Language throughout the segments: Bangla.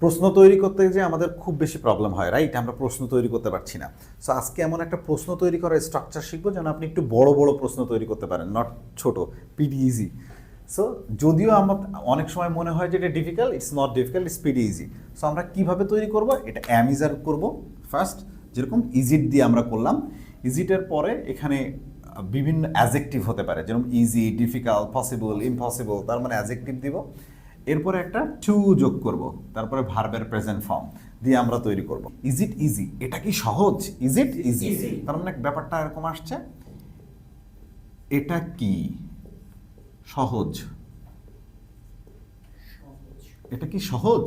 প্রশ্ন তৈরি করতে যে আমাদের খুব বেশি প্রবলেম হয়, রাইট? আমরা প্রশ্ন তৈরি করতে পারছি না। সো আজকে এমন একটা প্রশ্ন তৈরি করার স্ট্রাকচার শিখবো যেন আপনি একটু বড় বড় প্রশ্ন তৈরি করতে পারেন, নট ছোট, পিডি ইজি। সো যদিও আমার অনেক সময় মনে হয় যে এটা difficult, it's not difficult, it's PD easy. So আমরা কিভাবে তৈরি করব? এটা অ্যামিজার করব ফার্স্ট, যেরকম ইজিট দিয়ে আমরা করলাম। ইজিটের পরে এখানে বিভিন্ন অ্যাজেক্টিভ হতে পারে, যেরকম ইজি, ডিফিকাল্ট, পসিবল, ইম্পসিবল, তার মানে অ্যাজেক্টিভ দিব। এরপরে একটা টু যোগ করব, তারপরে ভার্বের প্রেজেন্ট ফর্ম দিয়ে আমরা তৈরি করব। ইজ ইট ইজি? এটা কি সহজ? Is it easy? তার মানে ব্যাপারটা এরকম আসছে, এটা কি সহজ? এটা কি সহজ?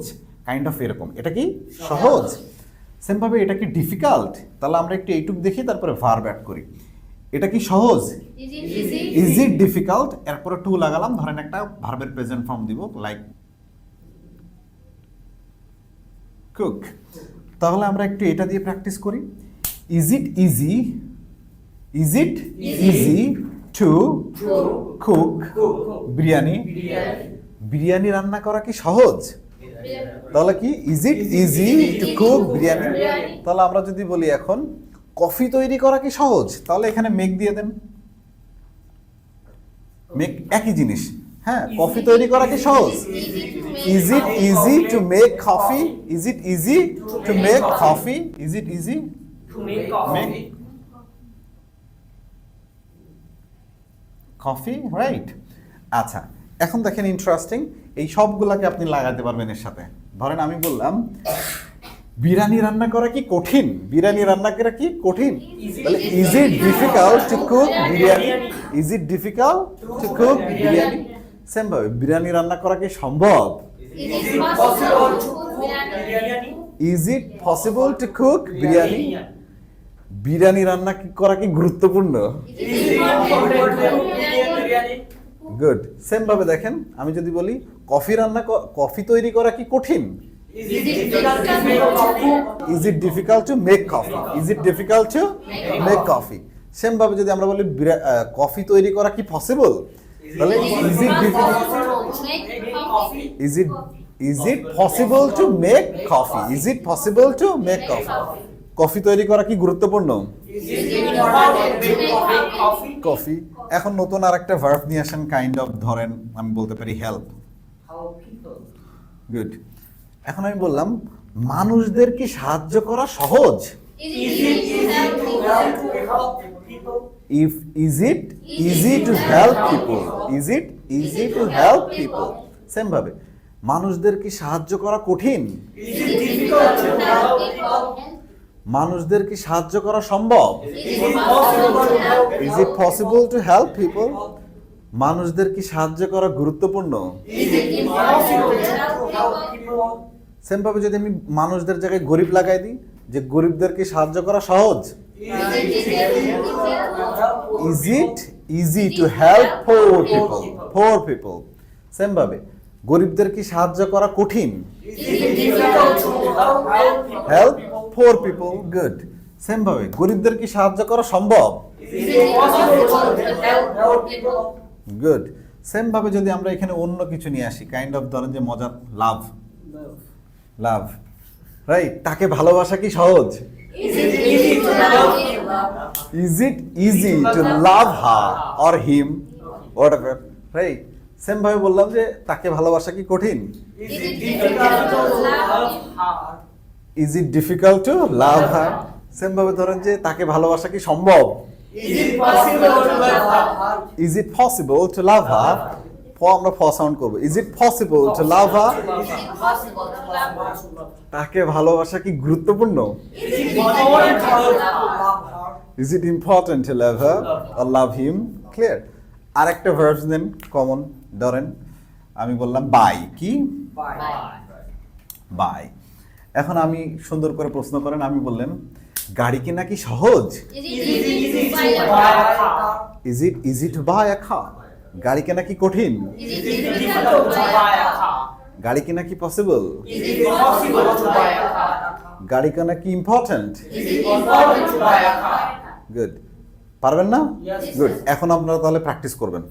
কাইন্ড অফ এরকম, এটা কি সহজ? সেম ভাবে এটা কি ডিফিকাল্ট? তাহলে আমরা একটু এইটুক দেখি, তারপরে ভার্ব অ্যাড করি। এটা কি সহজ? Is it difficult? এরপরে টু লাগালাম, ধরেন একটা ভার্বের প্রেজেন্ট ফর্ম দিব, লাইক কুক। তাহলে আমরা একটু এটা দিয়ে প্র্যাকটিস করি। Is it easy? Is it easy to cook biryani? Biryani রান্না করা কি সহজ? তাহলে কি is it easy to cook biryani? তাহলে আমরা যদি বলি এখন কফি তৈরি করা কি সহজ? তাহলে এখানে মেক দিয়ে দেন। মেক একই জিনিস, হ্যাঁ, কফি তৈরি করা কি সহজ? Is it easy to make coffee? Is it easy to make coffee? Is it easy To make coffee. Coffee, right? আচ্ছা, এখন দেখেন ইন্টারেস্টিং, এই সবগুলাকে আপনি লাগাতে পারবেন এর সাথে। ধরেন আমি বললাম বিরিয়ানি রান্না করা কি কঠিন? বিরিয়ানি রান্না করা কি কঠিন? তাহলে is it difficult to cook biryani? Is it difficult to cook biryani? Same ভাবে বিরিয়ানি রান্না করা কি সম্ভব? Is it possible to cook biryani? Is it possible to cook biryani? Biryani রান্না করা কি গুরুত্বপূর্ণ? Is it important to cook biryani? Good. Same ভাবে দেখেন আমি যদি বলি কফি তৈরি করা কি কঠিন? Is it difficult to make coffee? Is it difficult to make coffee? Is it difficult to make coffee? Same ভাবে যদি আমরা বলি কফি তৈরি করা কি পসিবল? তাহলে is it is it possible to make coffee? Is it possible to make coffee? Coffee তৈরি করা কি গুরুত্বপূর্ণ? Is it important to make coffee? Coffee. এখন নতুন আরেকটা ভার্ব নিয়ে আসেন, কাইন্ড অফ, ধরেন আমি বলতে পারি হেল্প। Help people. গুড। এখন আমি বললাম মানুষদের কি সাহায্য করা সহজ? Is it easy to help people? Is it easy to help people? Is it easy to help people? Same ভাবে মানুষদের কি সাহায্য করা কঠিন? Is it difficult to help people? মানুষদের কি সাহায্য করা সম্ভব? Is it possible to help Is it possible to help people? মানুষদের কি সাহায্য করা গুরুত্বপূর্ণ? Is it impossible to help people? Same ভাবে যদি আমি মানুষদের জায়গায় গরিব লাগাই দিই, যে গরিবদেরকে সাহায্য করা সহজ? Is it easy to help poor people? Poor people. Same ভাবে গরিবদের কি সাহায্য করা কঠিন? Is it difficult to Help poor people. Good. Same ভাবে গরিবদের কি সাহায্য করা সম্ভব? Is it possible to help people? Good. Same ভাবে যদি আমরা এখানে অন্য কিছু নিয়ে আসি, কাইন্ড অফ, ধরেন যে মজার, লাভ। লাভ, রাইট? তাকে ভালোবাসা কি সহজ? Is it easy to love him? Is it easy two love her or him, whatever, right? Same ভাবে বললাম যে তাকে ভালোবাসা কি কঠিন? Is it difficult to love her? Is it difficult to love her? Same ভাবে ধরেন যে তাকে ভালোবাসা কি সম্ভব? Is it possible to love her? Is it possible to love her? আমরা ফ সাউন্ড করব। ইজ ইট পসিবল টু লাভ হার? Is it possible to love her? তাকে ভালোবাসা কি গুরুত্বপূর্ণ? Is it important to love her? Is it important to love her or love him? Clear. আরেকটা ভার্বস দেন কমন, ধরেন আমি বললাম বাই। কি? বাই। এখন আমি সুন্দর করে প্রশ্ন করেন, আমি বললেন গাড়ি কেনা কি সহজ? Is it easy to buy a car? Is it easy to buy a car? গাড়ি কেনা কি কঠিন? Is it difficult to buy a car? গাড়ি কেনা কি possible? Is it possible to buy a car? গাড়ি কেনা কি important? Is it important to buy a car? Good. পারবেন না? Yes. গুড। এখন আপনারা তাহলে প্র্যাকটিস করবেন,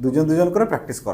দুজন দুজন করে প্র্যাকটিস করেন।